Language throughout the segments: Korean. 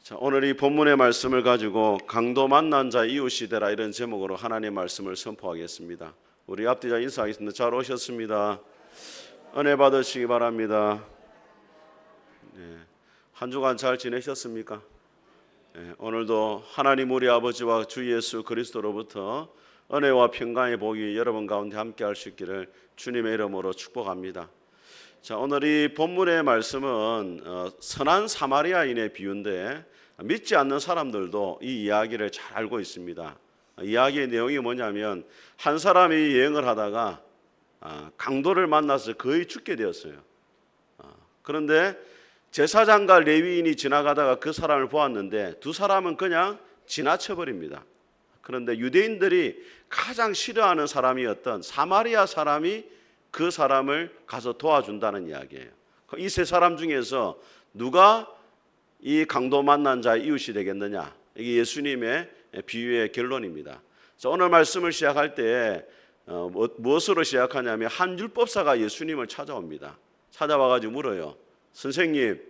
자, 오늘 이 본문의 말씀을 가지고 강도 만난 자 이웃이 되라 이런 제목으로 하나님의 말씀을 선포하겠습니다. 우리 앞뒤자 인사하겠습니다. 잘 오셨습니다. 은혜 받으시기 바랍니다. 네, 한 주간 잘 지내셨습니까? 네, 오늘도 하나님 우리 아버지와 주 예수 그리스도로부터 은혜와 평강의 복이 여러분 가운데 함께 할 수 있기를 주님의 이름으로 축복합니다. 자, 오늘 이 본문의 말씀은 선한 사마리아인의 비유인데 믿지 않는 사람들도 이 이야기를 잘 알고 있습니다. 이야기의 내용이 뭐냐면 한 사람이 여행을 하다가 강도를 만나서 거의 죽게 되었어요. 그런데 제사장과 레위인이 지나가다가 그 사람을 보았는데 두 사람은 그냥 지나쳐버립니다. 그런데 유대인들이 가장 싫어하는 사람이었던 사마리아 사람이 그 사람을 가서 도와준다는 이야기예요. 이 세 사람 중에서 누가 이 강도 만난 자의 이웃이 되겠느냐? 이게 예수님의 비유의 결론입니다. 오늘 말씀을 시작할 때 무엇으로 시작하냐면 한 율법사가 예수님을 찾아옵니다. 찾아와가지고 물어요. 선생님,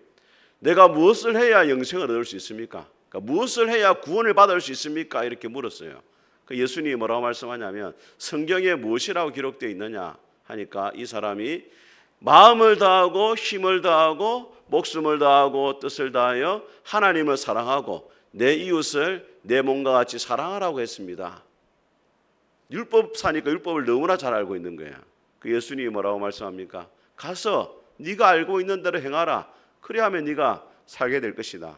내가 무엇을 해야 영생을 얻을 수 있습니까? 그러니까 무엇을 해야 구원을 받을 수 있습니까? 이렇게 물었어요. 예수님이 뭐라고 말씀하냐면 성경에 무엇이라고 기록되어 있느냐 하니까 이 사람이 마음을 다하고 힘을 다하고 목숨을 다하고 뜻을 다하여 하나님을 사랑하고 내 이웃을 내 몸과 같이 사랑하라고 했습니다. 율법사니까 율법을 너무나 잘 알고 있는 거예요. 그 예수님이 뭐라고 말씀합니까? 가서 네가 알고 있는 대로 행하라. 그래야만 네가 살게 될 것이다.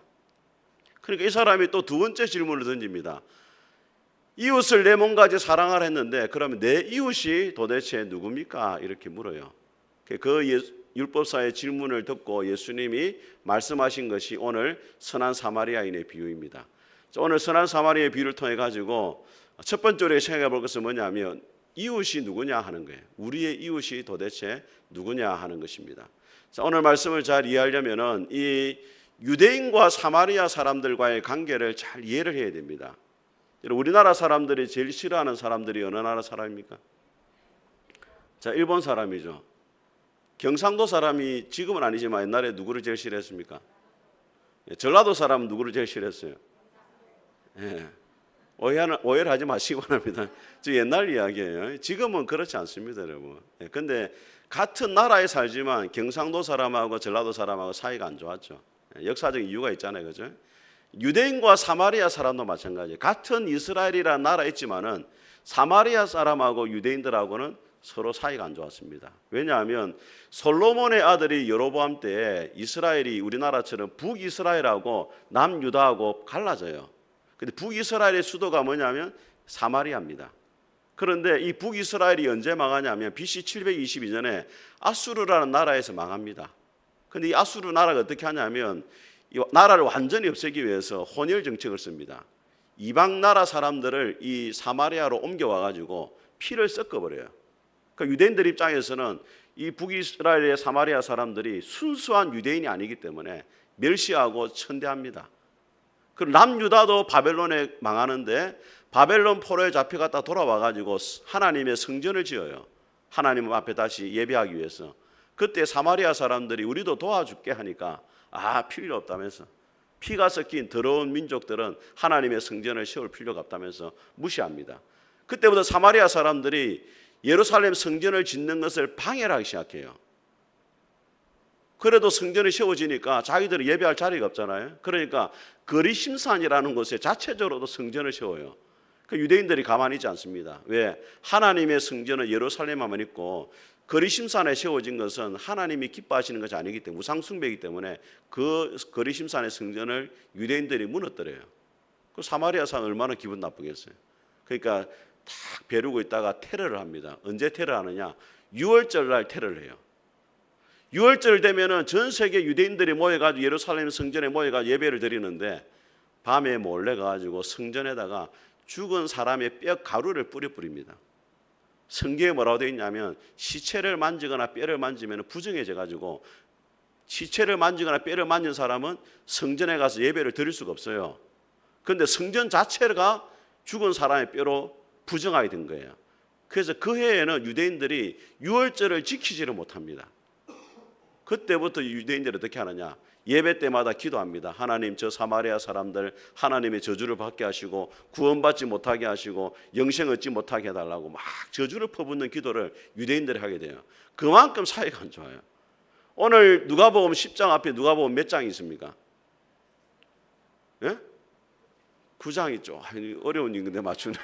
그러니까 이 사람이 또 두 번째 질문을 던집니다. 이웃을 내 몸과 같이 사랑하라 했는데 그러면 내 이웃이 도대체 누굽니까? 이렇게 물어요. 그 율법사의 질문을 듣고 예수님이 말씀하신 것이 오늘 선한 사마리아인의 비유입니다. 오늘 선한 사마리아의 비유를 통해 가지고 첫 번째로 생각해 볼 것은 뭐냐면 이웃이 누구냐 하는 거예요. 우리의 이웃이 도대체 누구냐 하는 것입니다. 자, 오늘 말씀을 잘 이해하려면은 이 유대인과 사마리아 사람들과의 관계를 잘 이해를 해야 됩니다. 우리나라 사람들이 제일 싫어하는 사람들이 어느 나라 사람입니까? 자, 일본 사람이죠. 경상도 사람이 지금은 아니지만 옛날에 누구를 제일 싫어했습니까? 전라도 사람은 누구를 제일 싫어했어요? 예. 오해를 하지 마시기 바랍니다. 저 옛날 이야기예요. 지금은 그렇지 않습니다, 여러분. 근데 같은 나라에 살지만 경상도 사람하고 전라도 사람하고 사이가 안 좋았죠. 역사적인 이유가 있잖아요, 그죠? 유대인과 사마리아 사람도 마찬가지예요. 같은 이스라엘이라는 나라에 있지만은 사마리아 사람하고 유대인들하고는 서로 사이가 안 좋았습니다. 왜냐하면 솔로몬의 아들이 여로보암 때 이스라엘이 우리나라처럼 북이스라엘하고 남유다하고 갈라져요. 근데 북이스라엘의 수도가 뭐냐면 사마리아입니다. 그런데 이 북이스라엘이 언제 망하냐면 BC 722년에 아수르라는 나라에서 망합니다. 근데 이 아수르 나라가 어떻게 하냐면 이 나라를 완전히 없애기 위해서 혼혈 정책을 씁니다. 이방 나라 사람들을 이 사마리아로 옮겨와 가지고 피를 섞어버려요. 그러니까 유대인들 입장에서는 이 북이스라엘의 사마리아 사람들이 순수한 유대인이 아니기 때문에 멸시하고 천대합니다. 그리고 남유다도 바벨론에 망하는데 바벨론 포로에 잡혀갔다 돌아와 가지고 하나님의 성전을 지어요. 하나님 앞에 다시 예배하기 위해서. 그때 사마리아 사람들이 우리도 도와줄게 하니까 필요 없다면서, 피가 섞인 더러운 민족들은 하나님의 성전을 세울 필요가 없다면서 무시합니다. 그때부터 사마리아 사람들이 예루살렘 성전을 짓는 것을 방해를 하기 시작해요. 그래도 성전이 세워지니까 자기들이 예배할 자리가 없잖아요. 그러니까 거리심산이라는 곳에 자체적으로도 성전을 세워요. 그 유대인들이 가만히 있지 않습니다. 왜? 하나님의 성전은 예루살렘에만 있고 거리심산에 세워진 것은 하나님이 기뻐하시는 것이 아니기 때문에 우상숭배이기 때문에 그 거리심산의 성전을 유대인들이 무너뜨려요. 그 사마리아 사람 얼마나 기분 나쁘겠어요. 그러니까 딱 벼르고 있다가 테러를 합니다. 언제 테러하느냐? 6월절 날 테러를 해요. 6월절 되면은 전 세계 유대인들이 모여가지고 예루살렘 성전에 모여가지고 예배를 드리는데 밤에 몰래 가지고 성전에다가 죽은 사람의 뼈 가루를 뿌립니다. 성경에 뭐라고 되어 있냐면 시체를 만지거나 뼈를 만지면 부정해져 가지고 시체를 만지거나 뼈를 만진 사람은 성전에 가서 예배를 드릴 수가 없어요. 그런데 성전 자체가 죽은 사람의 뼈로 부정하게 된 거예요. 그래서 그 해에는 유대인들이 6월절을 지키지를 못합니다. 그때부터 유대인들이 어떻게 하느냐? 예배 때마다 기도합니다. 하나님, 저 사마리아 사람들 하나님의 저주를 받게 하시고 구원받지 못하게 하시고 영생 얻지 못하게 해달라고 막 저주를 퍼붓는 기도를 유대인들이 하게 돼요. 그만큼 사이가 안 좋아요. 오늘 누가복음 10장 앞에 누가복음 몇 장이 있습니까? 예? 9장 있죠. 어려운 인근데 맞추네.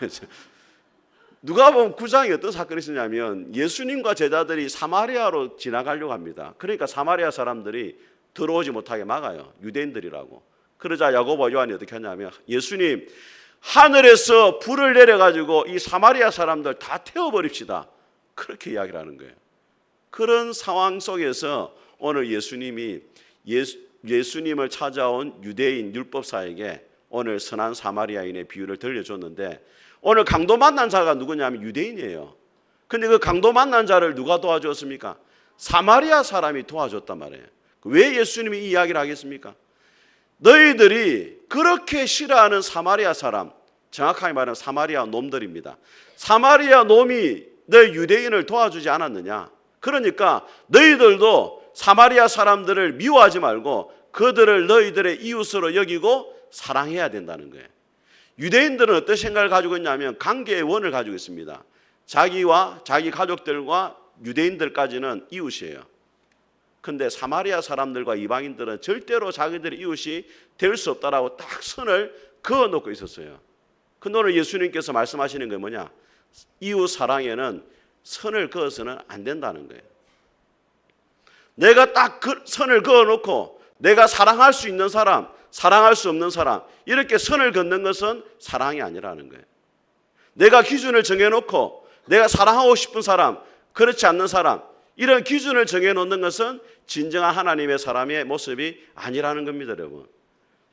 누가복음 9장에 어떤 사건이 있었냐면 예수님과 제자들이 사마리아로 지나가려고 합니다. 그러니까 사마리아 사람들이 들어오지 못하게 막아요. 유대인들이라고. 그러자 야고보와 요한이 어떻게 하냐면 예수님, 하늘에서 불을 내려가지고 이 사마리아 사람들 다 태워버립시다. 그렇게 이야기를 하는 거예요. 그런 상황 속에서 오늘 예수님이 예수님을 찾아온 유대인 율법사에게 오늘 선한 사마리아인의 비유를 들려줬는데 오늘 강도 만난 자가 누구냐면 유대인이에요. 근데 그 강도 만난 자를 누가 도와주었습니까? 사마리아 사람이 도와줬단 말이에요. 왜 예수님이 이 이야기를 하겠습니까? 너희들이 그렇게 싫어하는 사마리아 사람, 정확하게 말하면 사마리아 놈들입니다. 사마리아 놈이 너희 유대인을 도와주지 않았느냐? 그러니까 너희들도 사마리아 사람들을 미워하지 말고 그들을 너희들의 이웃으로 여기고 사랑해야 된다는 거예요. 유대인들은 어떤 생각을 가지고 있냐면 관계의 원을 가지고 있습니다. 자기와 자기 가족들과 유대인들까지는 이웃이에요. 근데 사마리아 사람들과 이방인들은 절대로 자기들의 이웃이 될 수 없다라고 딱 선을 그어놓고 있었어요. 근데 오늘 예수님께서 말씀하시는 게 뭐냐? 이웃 사랑에는 선을 그어서는 안 된다는 거예요. 내가 딱 그 선을 그어놓고 내가 사랑할 수 있는 사람, 사랑할 수 없는 사람 이렇게 선을 긋는 것은 사랑이 아니라는 거예요. 내가 기준을 정해놓고 내가 사랑하고 싶은 사람, 그렇지 않는 사람 이런 기준을 정해놓는 것은 진정한 하나님의 사람의 모습이 아니라는 겁니다.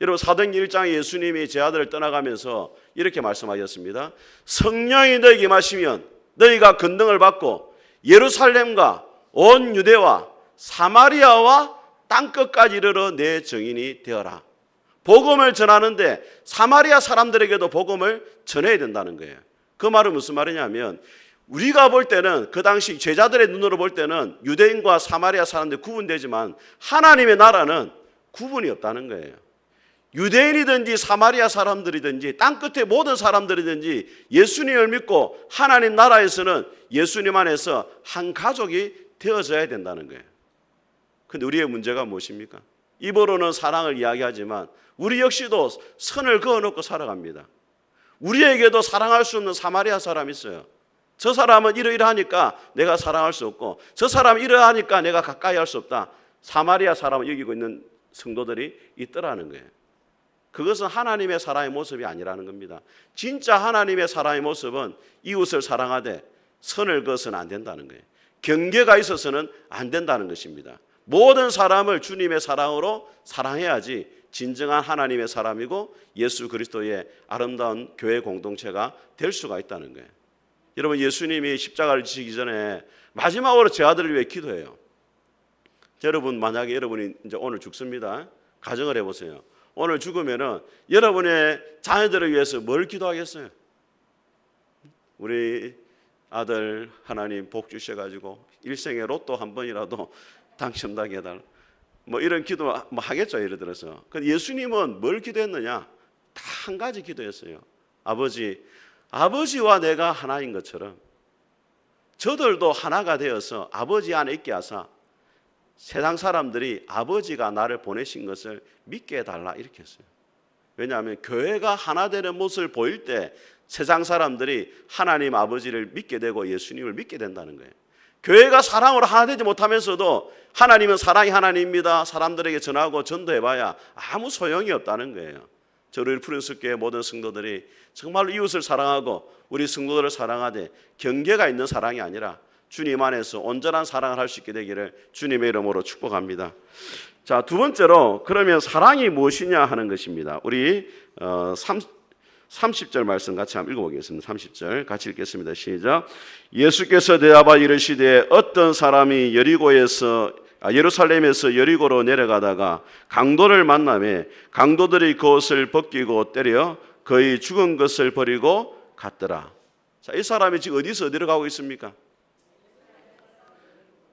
여러분 사도행전 1장에 예수님이 제 아들을 떠나가면서 이렇게 말씀하셨습니다. 성령이 너에게 임하시면 너희가 권능을 받고 예루살렘과 온 유대와 사마리아와 땅끝까지 이르러 내 증인이 되어라. 복음을 전하는데 사마리아 사람들에게도 복음을 전해야 된다는 거예요. 그 말은 무슨 말이냐면 우리가 볼 때는 그 당시 제자들의 눈으로 볼 때는 유대인과 사마리아 사람들이 구분되지만 하나님의 나라는 구분이 없다는 거예요. 유대인이든지 사마리아 사람들이든지 땅끝의 모든 사람들이든지 예수님을 믿고 하나님 나라에서는 예수님 안에서 한 가족이 되어져야 된다는 거예요. 근데 우리의 문제가 무엇입니까? 입으로는 사랑을 이야기하지만 우리 역시도 선을 그어놓고 살아갑니다. 우리에게도 사랑할 수 없는 사마리아 사람이 있어요. 저 사람은 이러이러하니까 내가 사랑할 수 없고 저 사람은 이러하니까 내가 가까이 할 수 없다. 사마리아 사람을 여기고 있는 성도들이 있더라는 거예요. 그것은 하나님의 사랑의 모습이 아니라는 겁니다. 진짜 하나님의 사랑의 모습은 이웃을 사랑하되 선을 그어서는 안 된다는 거예요. 경계가 있어서는 안 된다는 것입니다. 모든 사람을 주님의 사랑으로 사랑해야지 진정한 하나님의 사람이고 예수 그리스도의 아름다운 교회 공동체가 될 수가 있다는 거예요. 여러분 예수님이 십자가를 지시기 전에 마지막으로 제 아들을 위해 기도해요. 여러분 만약에 여러분이 이제 오늘 죽습니다. 가정을 해보세요. 오늘 죽으면은 여러분의 자녀들을 위해서 뭘 기도하겠어요? 우리 아들 하나님 복 주셔가지고 일생에 로또 한 번이라도 당첨되게 해달라. 뭐 이런 기도 뭐 하겠죠. 예를 들어서. 근데 예수님은 뭘 기도했느냐? 다 한 가지 기도했어요. 아버지와 내가 하나인 것처럼 저들도 하나가 되어서 아버지 안에 있게 하사 세상 사람들이 아버지가 나를 보내신 것을 믿게 해달라 이렇게 했어요. 왜냐하면 교회가 하나 되는 모습을 보일 때 세상 사람들이 하나님 아버지를 믿게 되고 예수님을 믿게 된다는 거예요. 교회가 사랑으로 하나 되지 못하면서도 하나님은 사랑이 하나님입니다. 사람들에게 전하고 전도해봐야 아무 소용이 없다는 거예요. 저를 푸른숲교회 모든 성도들이 정말로 이웃을 사랑하고 우리 성도들을 사랑하되 경계가 있는 사랑이 아니라 주님 안에서 온전한 사랑을 할 수 있게 되기를 주님의 이름으로 축복합니다. 자, 두 번째로 그러면 사랑이 무엇이냐 하는 것입니다. 우리 30절 말씀 같이 한번 읽어보겠습니다. 30절 같이 읽겠습니다. 시작. 예수께서 대답하여 이르시되 어떤 사람이 예루살렘에서 여리고로 내려가다가 강도를 만나매 강도들이 그 옷을 벗기고 때려 거의 죽은 것을 버리고 갔더라. 자, 이 사람이 지금 어디서 어디로 가고 있습니까?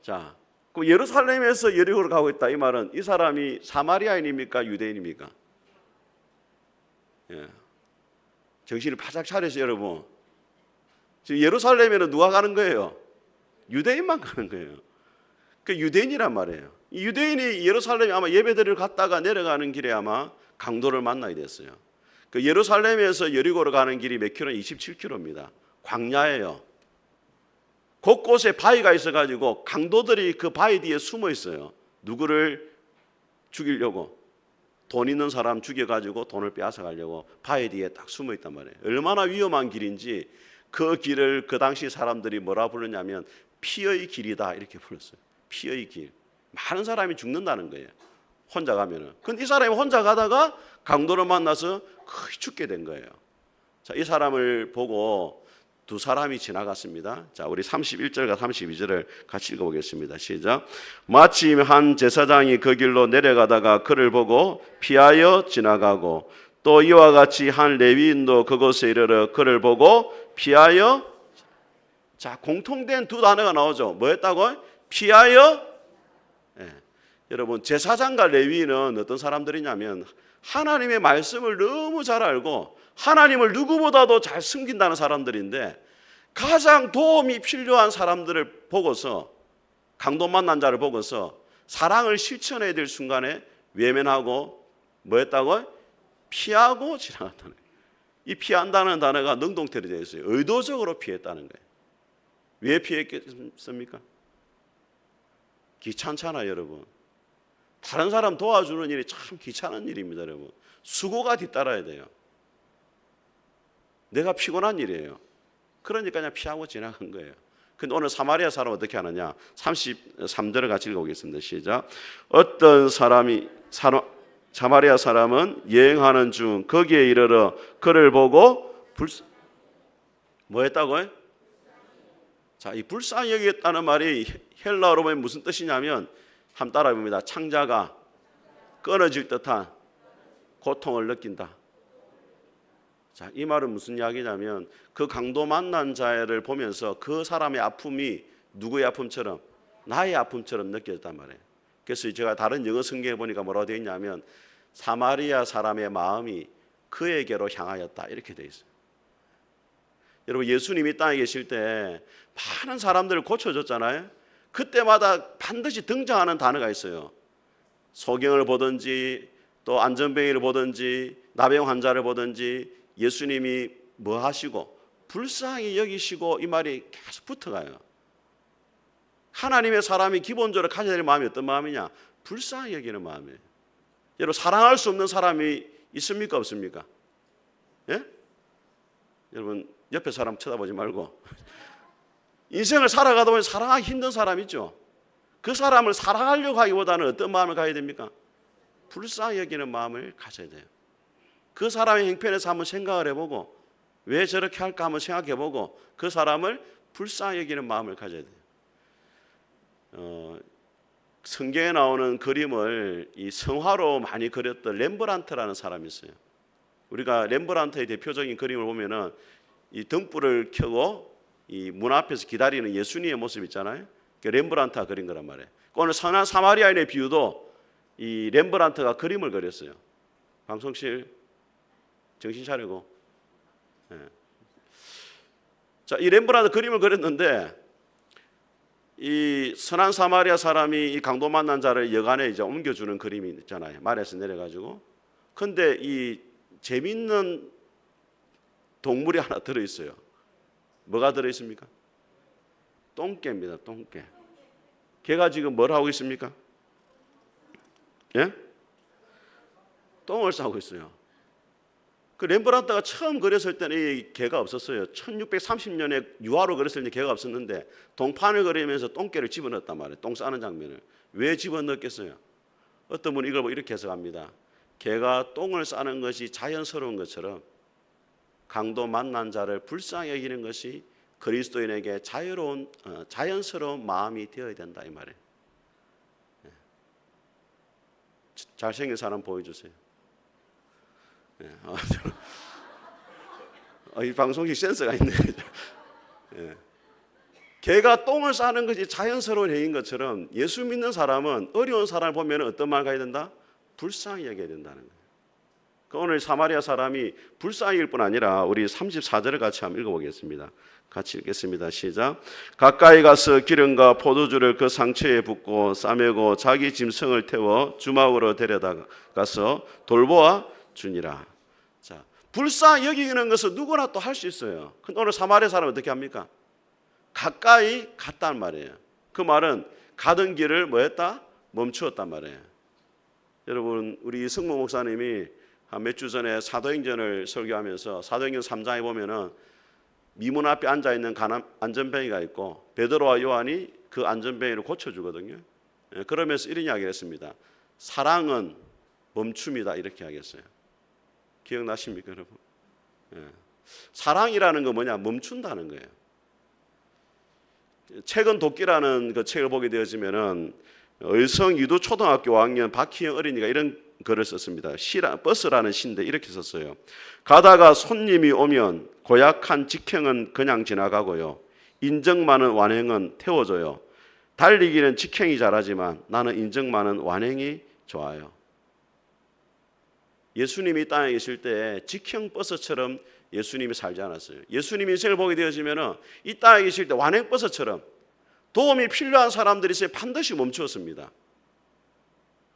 자, 그 예루살렘에서 여리고로 가고 있다. 이 말은 이 사람이 사마리아인입니까? 유대인입니까? 예. 정신을 바짝 차리세요, 여러분. 지금 예루살렘에는 누가 가는 거예요? 유대인만 가는 거예요. 그 유대인이란 말이에요. 이 유대인이 예루살렘에 아마 예배드리러 갔다가 내려가는 길에 아마 강도를 만나게 됐어요. 그 예루살렘에서 여리고로 가는 길이 몇 킬로? 27km입니다. 광야예요. 곳곳에 바위가 있어가지고 강도들이 그 바위 뒤에 숨어 있어요. 누구를 죽이려고, 돈 있는 사람 죽여가지고 돈을 빼앗아 가려고 바위 뒤에 딱 숨어 있단 말이에요. 얼마나 위험한 길인지 그 길을 그 당시 사람들이 뭐라 부르냐면 피의 길이다 이렇게 불렀어요. 피의 길. 많은 사람이 죽는다는 거예요. 혼자 가면은. 근데 이 사람이 혼자 가다가 강도를 만나서 거의 죽게 된 거예요. 자, 이 사람을 보고 두 사람이 지나갔습니다. 자, 우리 31절과 32절을 같이 읽어보겠습니다. 시작. 마침 한 제사장이 그 길로 내려가다가 그를 보고 피하여 지나가고 또 이와 같이 한 레위인도 그곳에 이르러 그를 보고 피하여. 자, 공통된 두 단어가 나오죠. 뭐였다고? 피하여. 예. 여러분, 제사장과 레위인은 어떤 사람들이냐면 하나님의 말씀을 너무 잘 알고 하나님을 누구보다도 잘 숨긴다는 사람들인데 가장 도움이 필요한 사람들을 보고서, 강도 만난 자를 보고서 사랑을 실천해야 될 순간에 외면하고 뭐였다고? 피하고 지나갔다는 거예요. 이 피한다는 단어가 능동태로 되어 있어요. 의도적으로 피했다는 거예요. 왜 피했겠습니까? 귀찮잖아요, 여러분. 다른 사람 도와주는 일이 참 귀찮은 일입니다, 여러분. 수고가 뒤따라야 돼요. 내가 피곤한 일이에요. 그러니까 그냥 피하고 지나간 거예요. 근데 오늘 사마리아 사람 어떻게 하느냐? 33절을 같이 읽어보겠습니다. 시작. 어떤 사마리아 사람은 여행하는 중 거기에 이르러 그를 보고 뭐 했다고요? 자, 이 불쌍히 여기겠다는 말이 헬라어로 보면 무슨 뜻이냐면, 한번 따라해 봅니다. 창자가 끊어질 듯한 고통을 느낀다. 자, 이 말은 무슨 이야기냐면 그 강도 만난 자를 보면서 그 사람의 아픔이 누구의 아픔처럼, 나의 아픔처럼 느껴졌단 말이에요. 그래서 제가 다른 영어 성경에 보니까 뭐라고 되어 있냐면 사마리아 사람의 마음이 그에게로 향하였다 이렇게 되어 있어요. 여러분, 예수님이 땅에 계실 때 많은 사람들을 고쳐줬잖아요. 그때마다 반드시 등장하는 단어가 있어요. 소경을 보든지 또 안전뱅이를 보든지 나병 환자를 보든지 예수님이 뭐 하시고 불쌍히 여기시고, 이 말이 계속 붙어가요. 하나님의 사람이 기본적으로 가져야 될 마음이 어떤 마음이냐? 불쌍히 여기는 마음이에요. 여러분, 사랑할 수 없는 사람이 있습니까? 없습니까? 예? 여러분, 옆에 사람 쳐다보지 말고 인생을 살아가다 보면 사랑하기 힘든 사람 있죠. 그 사람을 사랑하려고 하기보다는 어떤 마음을 가져야 됩니까? 불쌍히 여기는 마음을 가져야 돼요. 그 사람의 행편에서 한번 생각을 해보고 왜 저렇게 할까 한번 생각해보고 그 사람을 불쌍히 여기는 마음을 가져야 돼요. 성경에 나오는 그림을 이 성화로 많이 그렸던 렘브란트라는 사람이 있어요. 우리가 렘브란트의 대표적인 그림을 보면은 이 등불을 켜고 이 문 앞에서 기다리는 예수님의 모습 있잖아요. 렘브란트가 그린 거란 말이에요. 오늘 선한 사마리아인의 비유도 이 렘브란트가 그림을 그렸어요. 방송실 정신 차리고. 예. 자, 이 렘브란트 그림을 그렸는데 이 선한 사마리아 사람이 이 강도 만난 자를 여간에 이제 옮겨주는 그림이 있잖아요. 말에서 내려가지고. 근데 이 재밌는 동물이 하나 들어있어요. 뭐가 들어있습니까? 똥개입니다. 똥개. 걔가 지금 뭘 하고 있습니까? 예? 똥을 싸고 있어요. 그 렘브란트가 처음 그렸을 때는 이 개가 없었어요. 1630년에 유화로 그렸을 때 개가 없었는데 동판을 그리면서 똥개를 집어넣었단 말이에요. 똥 싸는 장면을. 왜 집어넣었겠어요? 어떤 분이 이걸 이렇게 해석합니다. 개가 똥을 싸는 것이 자연스러운 것처럼 강도 만난 자를 불쌍히 여기는 것이 그리스도인에게 자연스러운 마음이 되어야 된다 이 말이에요. 잘생긴 사람 보여주세요. 이 방송이 센스가 있네. 개가 똥을 싸는 것이 자연스러운 행위인 것처럼 예수 믿는 사람은 어려운 사람을 보면 어떤 말 가야 된다? 불쌍히 여겨야 된다는 거예요. 오늘 사마리아 사람이 불쌍히일 뿐 아니라 우리 34절을 같이 한번 읽어보겠습니다. 같이 읽겠습니다. 시작. 가까이 가서 기름과 포도주를 그 상처에 붓고 싸매고 자기 짐승을 태워 주막으로 데려다가서 돌보아 주니라. 자, 불쌍히 여기는 것은 누구나 또 할 수 있어요. 근데 오늘 사마리아 사람은 어떻게 합니까? 가까이 갔단 말이에요. 그 말은 가던 길을 뭐했다? 멈추었단 말이에요. 여러분, 우리 승모 목사님이 한 몇 주 전에 사도행전을 설교하면서 사도행전 3장에 보면은 미문 앞에 앉아있는 안전뱅이가 있고 베드로와 요한이 그 안전뱅이를 고쳐주거든요. 그러면서 이런 이야기를 했습니다. 사랑은 멈춤이다, 이렇게 하겠어요. 기억나십니까, 여러분? 사랑이라는 건 뭐냐? 멈춘다는 거예요. 책은 도끼라는 그 책을 보게 되어지면은 의성 유도초등학교 5학년 박희영 어린이가 이런 글을 썼습니다. 버스라는 시인데 이렇게 썼어요. 가다가 손님이 오면 고약한 직행은 그냥 지나가고요. 인정 많은 완행은 태워줘요. 달리기는 직행이 잘하지만 나는 인정 많은 완행이 좋아요. 예수님이 땅에 계실 때 직행 버스처럼 예수님이 살지 않았어요. 예수님 인생을 보게 되어지면 이 땅에 계실 때 완행 버스처럼 도움이 필요한 사람들이 있어야 반드시 멈추었습니다.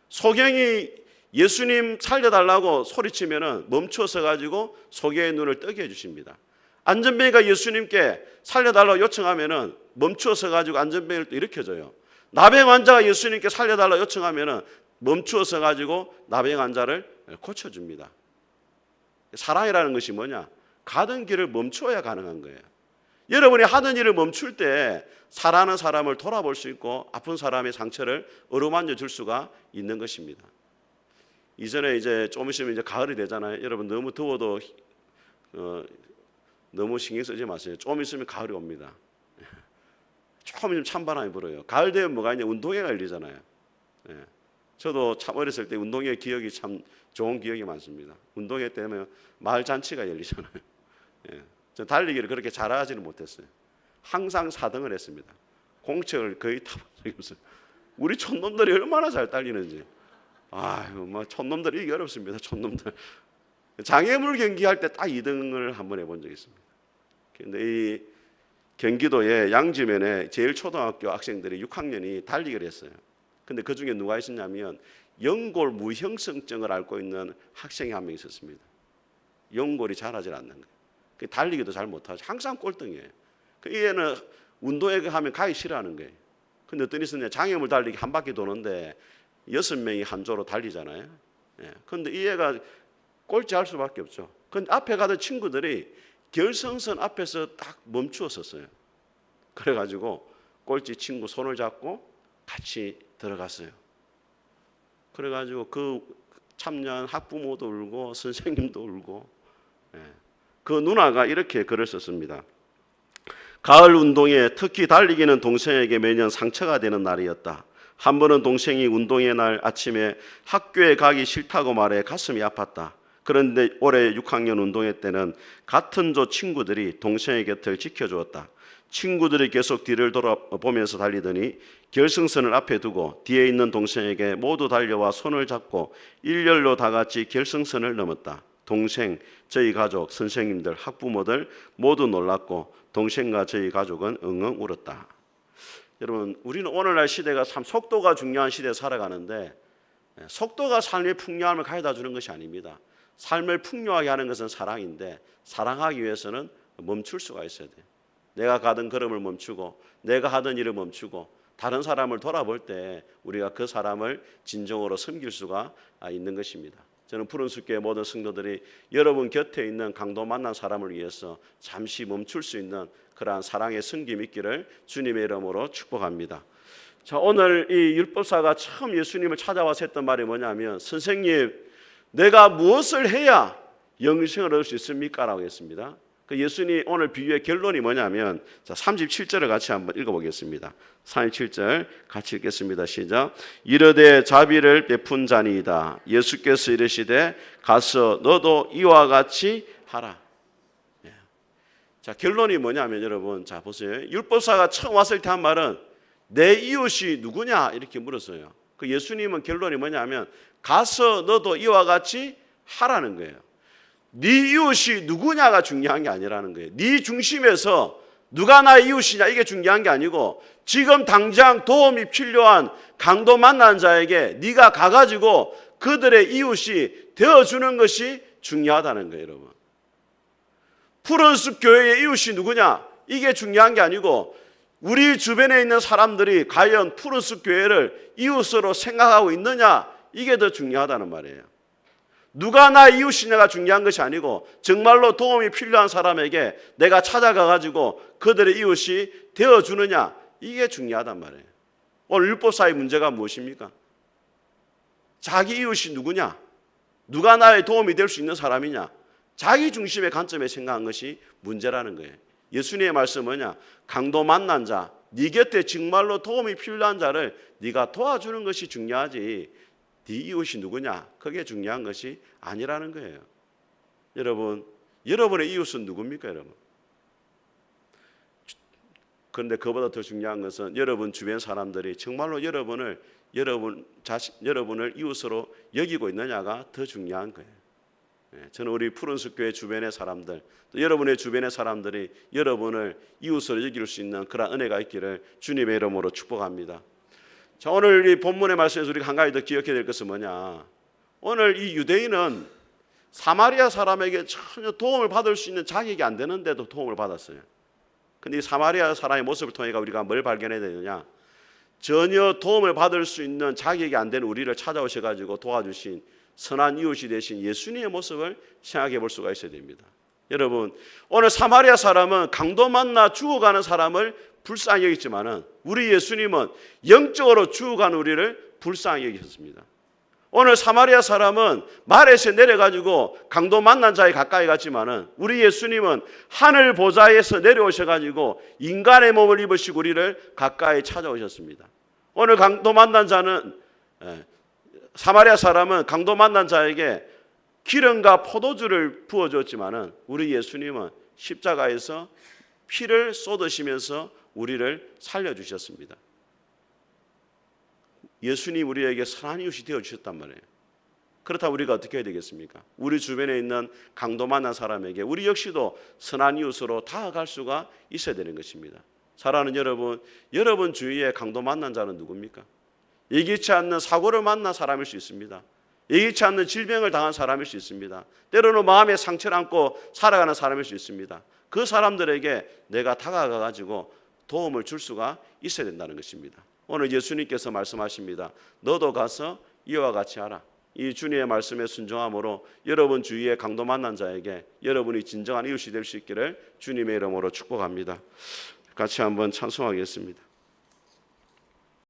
소경이 예수님 살려달라고 소리치면 멈춰서 가지고 소경의 눈을 뜨게 해주십니다. 안전뱅이가 예수님께 살려달라고 요청하면 멈추어서 가지고 안전뱅이를 또 일으켜줘요. 나병 환자가 예수님께 살려달라고 요청하면 멈추어서 가지고 나병 환자를 고쳐줍니다. 사랑이라는 것이 뭐냐? 가던 길을 멈추어야 가능한 거예요. 여러분이 하던 일을 멈출 때 사랑하는 사람을 돌아볼 수 있고 아픈 사람의 상처를 어루만져 줄 수가 있는 것입니다. 이전에 이제 좀 있으면 이제 가을이 되잖아요. 여러분 너무 더워도 너무 신경 쓰지 마세요. 좀 있으면 가을이 옵니다. 조금 있으면 찬바람이 불어요. 가을 되면 뭐가 있냐? 운동회가 열리잖아요. 저도 참 어렸을 때 운동회 기억이 참 좋은 기억이 많습니다. 운동회 때문에 마을 잔치가 열리잖아요. 저 달리기를 그렇게 잘하지는 못했어요. 항상 4등을 했습니다. 공책을 거의 타본 적이 없어요. 우리 촌놈들이 얼마나 잘 달리는지. 아유, 뭐 촌놈들이 이게 어렵습니다. 촌놈들. 장애물 경기할 때 딱 2등을 한번 해본 적이 있습니다. 근데 이 경기도의 양지면에 제일 초등학교 학생들이 6학년이 달리기를 했어요. 근데 그 중에 누가 있었냐면 연골 무형성증을 앓고 있는 학생이 한 명 있었습니다. 연골이 자라지 않는 거예요. 달리기도 잘 못하죠. 항상 꼴등이에요. 그 얘는 운동회 하면 가기 싫어하는 거예요. 근데 어떤 있었냐? 장애물 달리기 한 바퀴 도는데 6명이 한 조로 달리잖아요. 그런데 이 애가 꼴찌할 수밖에 없죠. 근데 앞에 가던 친구들이 결승선 앞에서 딱 멈추었었어요. 그래가지고 꼴찌 친구 손을 잡고 같이 들어갔어요. 그래가지고 그 참여한 학부모도 울고 선생님도 울고, 그 누나가 이렇게 글을 썼습니다. 가을 운동회, 특히 달리기는 동생에게 매년 상처가 되는 날이었다. 한 번은 동생이 운동회 날 아침에 학교에 가기 싫다고 말해 가슴이 아팠다. 그런데 올해 6학년 운동회 때는 같은 조 친구들이 동생의 곁을 지켜주었다. 친구들이 계속 뒤를 돌아보면서 달리더니 결승선을 앞에 두고 뒤에 있는 동생에게 모두 달려와 손을 잡고 일렬로 다 같이 결승선을 넘었다. 동생, 저희 가족, 선생님들, 학부모들 모두 놀랐고 동생과 저희 가족은 엉엉 울었다. 여러분, 우리는 오늘날 시대가 참 속도가 중요한 시대에 살아가는데 속도가 삶의 풍요함을 가져다 주는 것이 아닙니다. 삶을 풍요하게 하는 것은 사랑인데 사랑하기 위해서는 멈출 수가 있어야 돼요. 내가 가던 걸음을 멈추고 내가 하던 일을 멈추고 다른 사람을 돌아볼 때 우리가 그 사람을 진정으로 섬길 수가 있는 것입니다. 저는 푸른숲교회 모든 성도들이 여러분 곁에 있는 강도 만난 사람을 위해서 잠시 멈출 수 있는 그러한 사랑의 섬김이 있기를 주님의 이름으로 축복합니다. 자, 오늘 이 율법사가 처음 예수님을 찾아와서 했던 말이 뭐냐면, 선생님, 내가 무엇을 해야 영생을 얻을 수 있습니까? 라고 했습니다. 그 예수님 오늘 비유의 결론이 뭐냐면, 자, 37절을 같이 한번 읽어보겠습니다. 37절 같이 읽겠습니다. 시작. 이르되 자비를 베푼 자니이다. 예수께서 이르시되 가서 너도 이와 같이 하라. 자, 결론이 뭐냐면 여러분, 자 보세요. 율법사가 처음 왔을 때 한 말은 내 이웃이 누구냐 이렇게 물었어요. 그 예수님은 결론이 뭐냐면 가서 너도 이와 같이 하라는 거예요. 네 이웃이 누구냐가 중요한 게 아니라는 거예요. 네 중심에서 누가 나의 이웃이냐 이게 중요한 게 아니고 지금 당장 도움이 필요한 강도 만난 자에게 네가 가가지고 그들의 이웃이 되어주는 것이 중요하다는 거예요. 여러분, 푸른숲 교회의 이웃이 누구냐 이게 중요한 게 아니고 우리 주변에 있는 사람들이 과연 푸른숲 교회를 이웃으로 생각하고 있느냐 이게 더 중요하다는 말이에요. 누가 나의 이웃이냐가 중요한 것이 아니고 정말로 도움이 필요한 사람에게 내가 찾아가가지고 그들의 이웃이 되어주느냐 이게 중요하단 말이에요. 오늘 율법사의 문제가 무엇입니까? 자기 이웃이 누구냐? 누가 나의 도움이 될 수 있는 사람이냐? 자기 중심의 관점에 생각한 것이 문제라는 거예요. 예수님의 말씀은 뭐냐? 강도 만난 자, 네 곁에 정말로 도움이 필요한 자를 네가 도와주는 것이 중요하지 네 이웃이 누구냐? 그게 중요한 것이 아니라는 거예요. 여러분, 여러분의 이웃은 누굽니까, 여러분? 그런데 그보다 더 중요한 것은 여러분 주변 사람들이 정말로 여러분을 이웃으로 여기고 있느냐가 더 중요한 거예요. 저는 우리 푸른숲 교회 주변의 사람들, 또 여러분의 주변의 사람들이 여러분을 이웃으로 여길 수 있는 그런 은혜가 있기를 주님의 이름으로 축복합니다. 자, 오늘 이 본문의 말씀에서 우리가 한 가지 더 기억해야 될 것은 뭐냐? 오늘 이 유대인은 사마리아 사람에게 전혀 도움을 받을 수 있는 자격이 안 되는데도 도움을 받았어요. 근데 이 사마리아 사람의 모습을 통해 우리가 뭘 발견해야 되느냐? 전혀 도움을 받을 수 있는 자격이 안 되는 우리를 찾아오셔가지고 도와주신 선한 이웃이 되신 예수님의 모습을 생각해 볼 수가 있어야 됩니다. 여러분, 오늘 사마리아 사람은 강도 만나 죽어가는 사람을 불쌍히 여겼지만은 우리 예수님은 영적으로 죽어가는 우리를 불쌍히 여기셨습니다. 오늘 사마리아 사람은 말에서 내려가지고 강도 만난 자에 가까이 갔지만은 우리 예수님은 하늘 보좌에서 내려오셔가지고 인간의 몸을 입으시고 우리를 가까이 찾아오셨습니다. 오늘 강도 만난 자는 사마리아 사람은 강도 만난 자에게 기름과 포도주를 부어줬지만은 우리 예수님은 십자가에서 피를 쏟으시면서 우리를 살려주셨습니다. 예수님 우리에게 선한 이웃이 되어주셨단 말이에요. 그렇다면 우리가 어떻게 해야 되겠습니까? 우리 주변에 있는 강도 만난 사람에게 우리 역시도 선한 이웃으로 다가갈 수가 있어야 되는 것입니다. 사랑하는 여러분, 여러분 주위에 강도 만난 자는 누굽니까? 예기치 않는 사고를 만난 사람일 수 있습니다. 예기치 않는 질병을 당한 사람일 수 있습니다. 때로는 마음에 상처를 안고 살아가는 사람일 수 있습니다. 그 사람들에게 내가 다가가가지고 도움을 줄 수가 있어야 된다는 것입니다. 오늘 예수님께서 말씀하십니다. 너도 가서 이와 같이 하라. 이 주님의 말씀에 순종함으로 여러분 주위에 강도 만난 자에게 여러분이 진정한 이웃이 될 수 있기를 주님의 이름으로 축복합니다. 같이 한번 찬송하겠습니다.